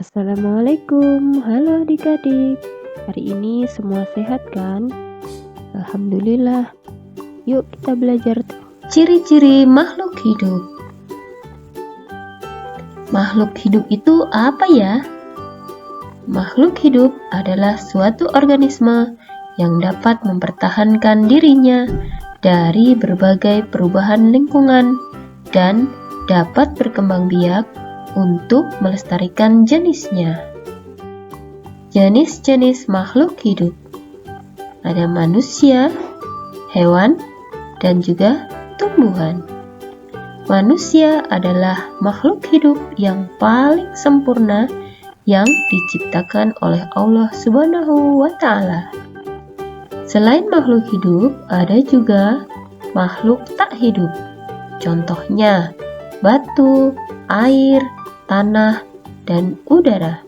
Assalamualaikum, halo adik-adik. Hari ini semua sehat kan? Alhamdulillah. Yuk kita belajar Ciri-ciri makhluk hidup. Makhluk hidup itu apa ya? Makhluk hidup adalah suatu organisme yang dapat mempertahankan dirinya dari berbagai perubahan lingkungan dan dapat berkembang biak untuk melestarikan jenisnya. Jenis-jenis makhluk hidup ada manusia, hewan, dan juga tumbuhan. Manusia adalah makhluk hidup yang paling sempurna yang diciptakan oleh Allah Subhanahu wa Ta'ala. Selain makhluk hidup, ada juga makhluk tak hidup. Contohnya batu, air, tanah, dan udara.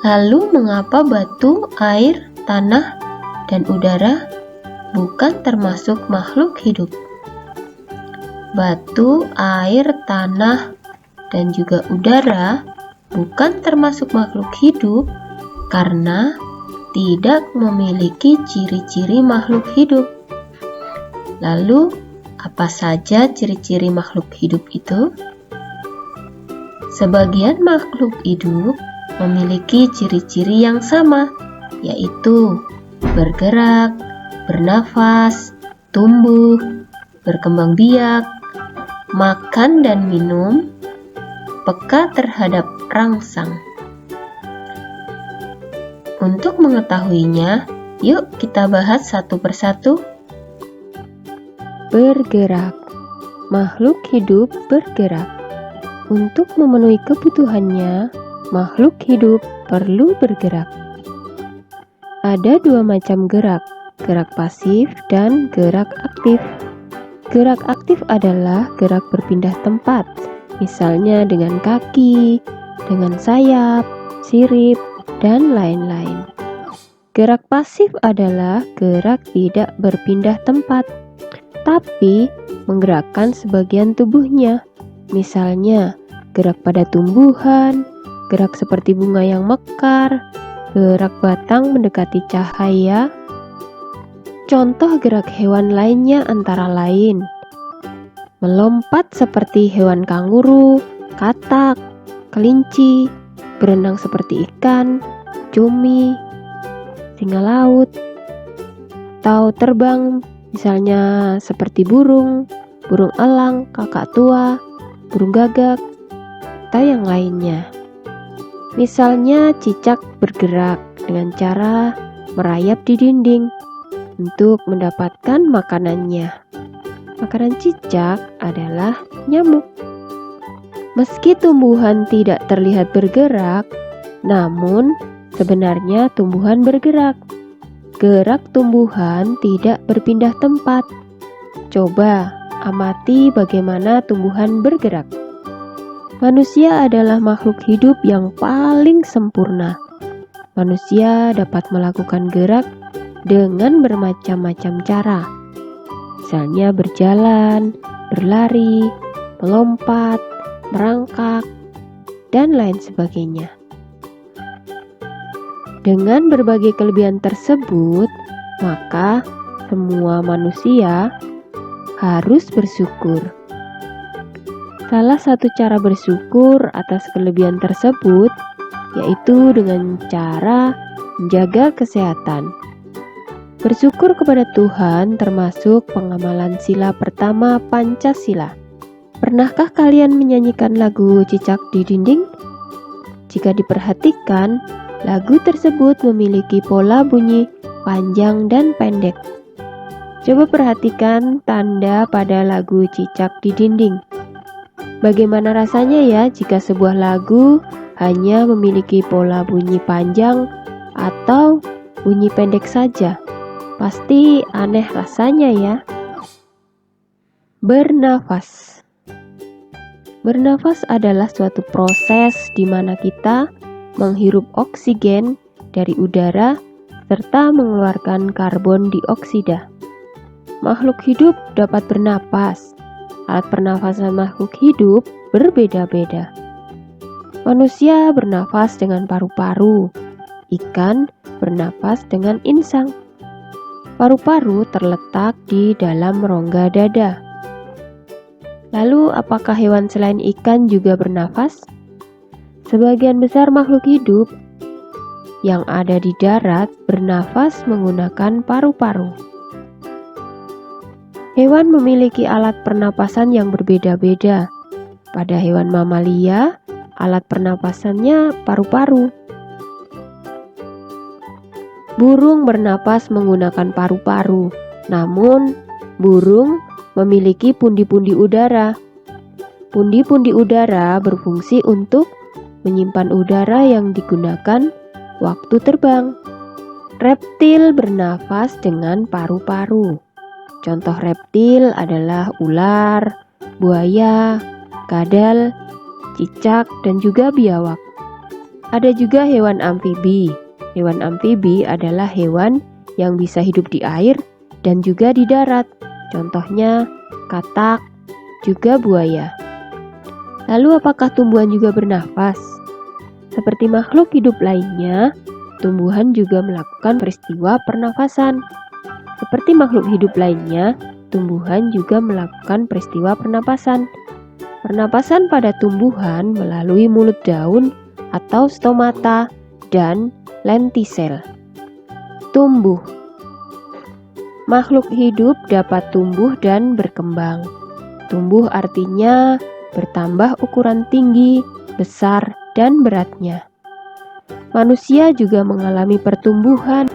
Lalu mengapa batu, air, tanah, dan udara bukan termasuk makhluk hidup? Batu, air, tanah, dan juga udara bukan termasuk makhluk hidup karena tidak memiliki ciri-ciri makhluk hidup. Lalu, apa saja ciri-ciri makhluk hidup itu? Sebagian makhluk hidup memiliki ciri-ciri yang sama, yaitu bergerak, bernafas, tumbuh, berkembang biak, makan dan minum, peka terhadap rangsang. Untuk mengetahuinya, yuk kita bahas satu persatu. bergerak. Makhluk hidup bergerak. Untuk memenuhi kebutuhannya, makhluk hidup perlu bergerak. Ada dua macam gerak, gerak pasif dan gerak aktif. Gerak aktif adalah gerak berpindah tempat, misalnya dengan kaki, dengan sayap, sirip, dan lain-lain. Gerak pasif adalah gerak tidak berpindah tempat, tapi menggerakkan sebagian tubuhnya. Misalnya, gerak pada tumbuhan, gerak seperti bunga yang mekar, gerak batang mendekati cahaya. Contoh gerak hewan lainnya antara lain melompat seperti hewan kanguru, katak, kelinci, berenang seperti ikan, cumi, singa laut, atau terbang misalnya seperti burung, burung elang, kakak tua, burung gagak, atau yang lainnya. Misalnya cicak bergerak dengan cara merayap di dinding untuk mendapatkan makanannya. Makanan cicak adalah nyamuk. Meski tumbuhan tidak terlihat bergerak, namun sebenarnya tumbuhan bergerak. Gerak tumbuhan tidak berpindah tempat. Coba amati bagaimana tumbuhan bergerak. Manusia adalah makhluk hidup yang paling sempurna. Manusia dapat melakukan gerak dengan bermacam-macam cara. Misalnya berjalan, berlari, melompat, merangkak, dan lain sebagainya. Dengan berbagai kelebihan tersebut, maka semua manusia harus bersyukur. Salah satu cara bersyukur atas kelebihan tersebut yaitu dengan cara menjaga kesehatan. Bersyukur kepada Tuhan termasuk pengamalan sila pertama Pancasila. Pernahkah kalian menyanyikan lagu Cicak di Dinding? Jika diperhatikan, lagu tersebut memiliki pola bunyi panjang dan pendek. Coba perhatikan tanda pada lagu Cicak di Dinding. Bagaimana rasanya ya jika sebuah lagu hanya memiliki pola bunyi panjang atau bunyi pendek saja? Pasti aneh rasanya ya. Bernafas. Bernafas adalah suatu proses di mana kita menghirup oksigen dari udara serta mengeluarkan karbon dioksida. Makhluk hidup dapat bernapas. Alat pernafasan makhluk hidup berbeda-beda. Manusia bernafas dengan paru-paru, ikan bernafas dengan insang. Paru-paru terletak di dalam rongga dada. Lalu, apakah hewan selain ikan juga bernafas? Sebagian besar makhluk hidup yang ada di darat bernafas menggunakan paru-paru. Hewan memiliki alat pernapasan yang berbeda-beda. Pada hewan mamalia, alat pernapasannya paru-paru. Burung bernapas menggunakan paru-paru, namun burung memiliki pundi-pundi udara. Pundi-pundi udara berfungsi untuk menyimpan udara yang digunakan waktu terbang. Reptil bernafas dengan paru-paru. Contoh reptil adalah ular, buaya, kadal, cicak, dan juga biawak. Ada juga hewan amfibi. Hewan amfibi adalah hewan yang bisa hidup di air dan juga di darat. Contohnya katak, juga buaya. Lalu apakah tumbuhan juga bernafas? Seperti makhluk hidup lainnya, tumbuhan juga melakukan peristiwa pernafasan. Seperti makhluk hidup lainnya, tumbuhan juga melakukan peristiwa pernapasan. Pernapasan pada tumbuhan melalui mulut daun atau stomata dan lentisel. Tumbuh. Makhluk hidup dapat tumbuh dan berkembang. Tumbuh artinya bertambah ukuran tinggi, besar, dan beratnya. Manusia juga mengalami pertumbuhan.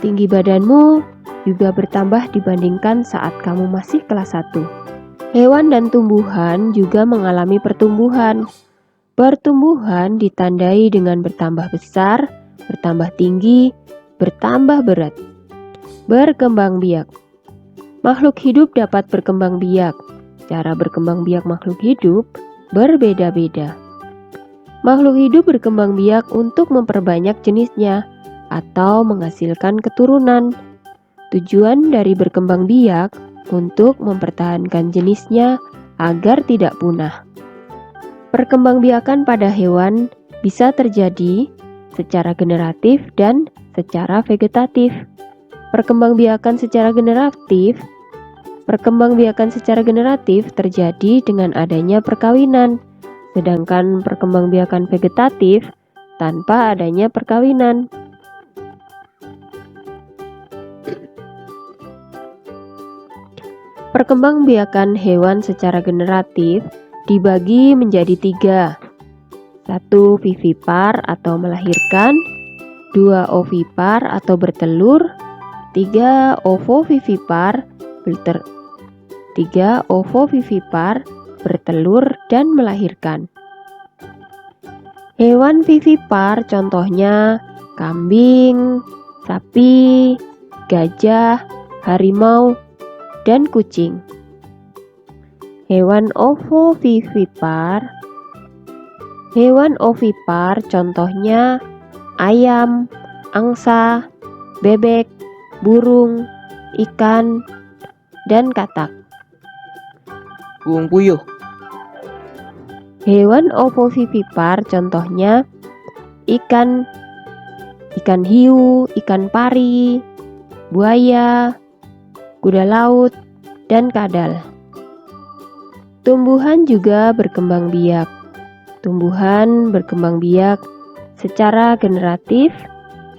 Tinggi badanmu juga bertambah dibandingkan saat kamu masih kelas 1. Hewan dan tumbuhan juga mengalami pertumbuhan. Pertumbuhan ditandai dengan bertambah besar, bertambah tinggi, bertambah berat. Berkembang biak. Makhluk hidup dapat berkembang biak. Cara berkembang biak makhluk hidup berbeda-beda. Makhluk hidup berkembang biak untuk memperbanyak jenisnya atau menghasilkan keturunan. Tujuan dari berkembang biak untuk mempertahankan jenisnya agar tidak punah. Perkembangbiakan pada hewan bisa terjadi secara generatif dan secara vegetatif. Perkembangbiakan secara generatif terjadi dengan adanya perkawinan, sedangkan perkembangbiakan vegetatif tanpa adanya perkawinan. Perkembangbiakan hewan secara generatif dibagi menjadi 3. 1. Vivipar atau melahirkan, 2. Ovipar atau bertelur, 3. Ovovivipar bertelur dan melahirkan. Hewan vivipar contohnya kambing, sapi, gajah, harimau, dan kucing. Hewan ovipar contohnya ayam, angsa, bebek, burung, ikan, dan katak. Burung puyuh. Hewan ovovivipar contohnya ikan hiu, ikan pari, buaya, kuda laut, dan kadal. Tumbuhan juga berkembang biak. Tumbuhan berkembang biak secara generatif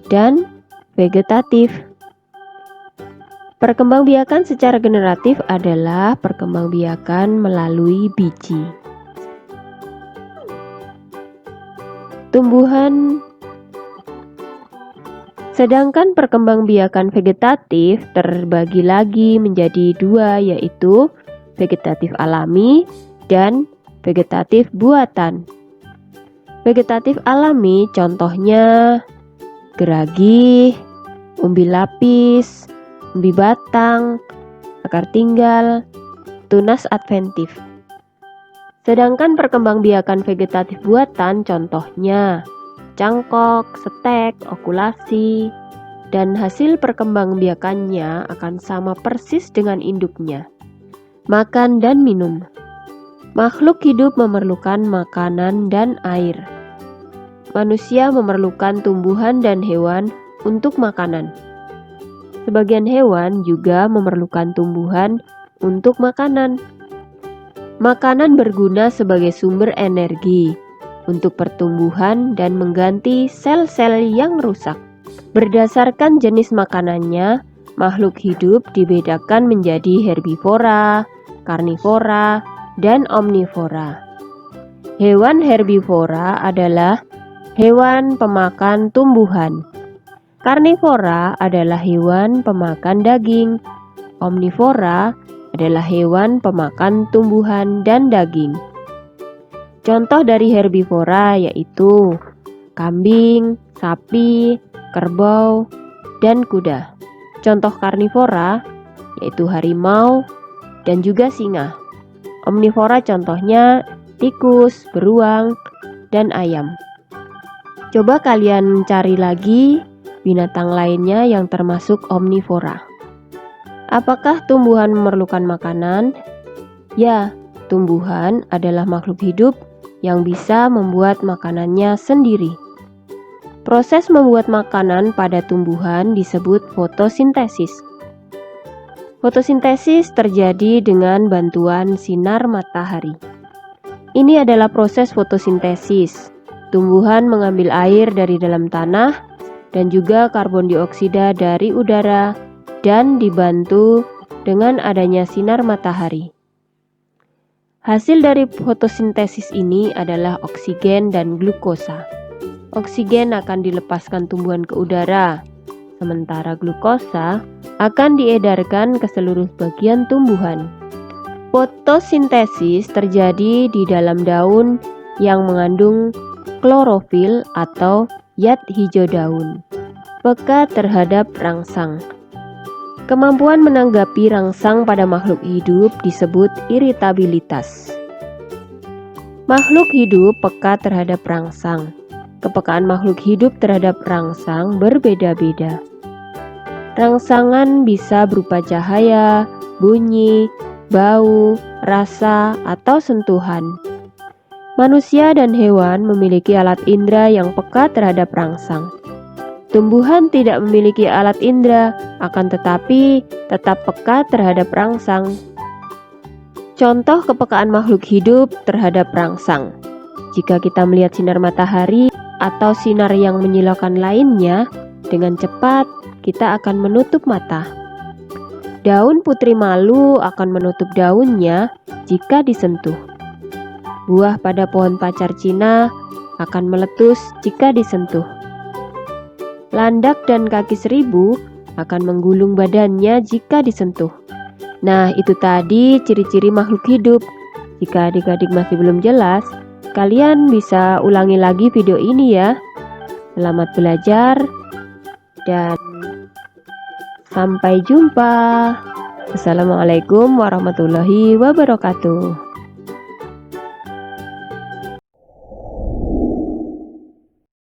dan vegetatif. Perkembangbiakan secara generatif adalah perkembangbiakan melalui biji. Tumbuhan. Sedangkan perkembangbiakan vegetatif terbagi lagi menjadi 2, yaitu vegetatif alami dan vegetatif buatan. Vegetatif alami contohnya geragih, umbi lapis, umbi batang, akar tinggal, tunas adventif. Sedangkan perkembangbiakan vegetatif buatan contohnya cangkok, setek, okulasi, dan hasil perkembangbiakannya akan sama persis dengan induknya. Makan dan minum. Makhluk hidup memerlukan makanan dan air. Manusia memerlukan tumbuhan dan hewan untuk makanan. Sebagian hewan juga memerlukan tumbuhan untuk makanan. Makanan berguna sebagai sumber energi untuk pertumbuhan dan mengganti sel-sel yang rusak. Berdasarkan jenis makanannya, makhluk hidup dibedakan menjadi herbivora, karnivora, dan omnivora. Hewan herbivora adalah hewan pemakan tumbuhan. Karnivora adalah hewan pemakan daging. Omnivora adalah hewan pemakan tumbuhan dan daging. Contoh dari herbivora yaitu kambing, sapi, kerbau, dan kuda. Contoh karnivora yaitu harimau dan juga singa. Omnivora contohnya tikus, beruang, dan ayam. Coba kalian cari lagi binatang lainnya yang termasuk omnivora. Apakah tumbuhan memerlukan makanan? Ya, tumbuhan adalah makhluk hidup yang bisa membuat makanannya sendiri. Proses membuat makanan pada tumbuhan disebut fotosintesis. Fotosintesis terjadi dengan bantuan sinar matahari. Ini adalah proses fotosintesis. Tumbuhan mengambil air dari dalam tanah dan juga karbon dioksida dari udara dan dibantu dengan adanya sinar matahari. Hasil dari fotosintesis ini adalah oksigen dan glukosa. Oksigen akan dilepaskan tumbuhan ke udara, sementara glukosa akan diedarkan ke seluruh bagian tumbuhan. Fotosintesis terjadi di dalam daun yang mengandung klorofil atau zat hijau daun. Peka terhadap rangsang. Kemampuan menanggapi rangsang pada makhluk hidup disebut iritabilitas. Makhluk hidup peka terhadap rangsang. Kepekaan makhluk hidup terhadap rangsang berbeda-beda. Rangsangan bisa berupa cahaya, bunyi, bau, rasa, atau sentuhan. Manusia dan hewan memiliki alat indera yang peka terhadap rangsang. Tumbuhan tidak memiliki alat indera, akan tetapi tetap peka terhadap rangsang. Contoh kepekaan makhluk hidup terhadap rangsang. Jika kita melihat sinar matahari atau sinar yang menyilaukan lainnya, dengan cepat kita akan menutup mata. Daun putri malu akan menutup daunnya jika disentuh. Buah pada pohon pacar Cina akan meletus jika disentuh. Landak dan kaki seribu akan menggulung badannya jika disentuh. Nah, itu tadi ciri-ciri makhluk hidup. Jika adik-adik masih belum jelas, kalian bisa ulangi lagi video ini ya. Selamat belajar dan sampai jumpa. Assalamualaikum warahmatullahi wabarakatuh.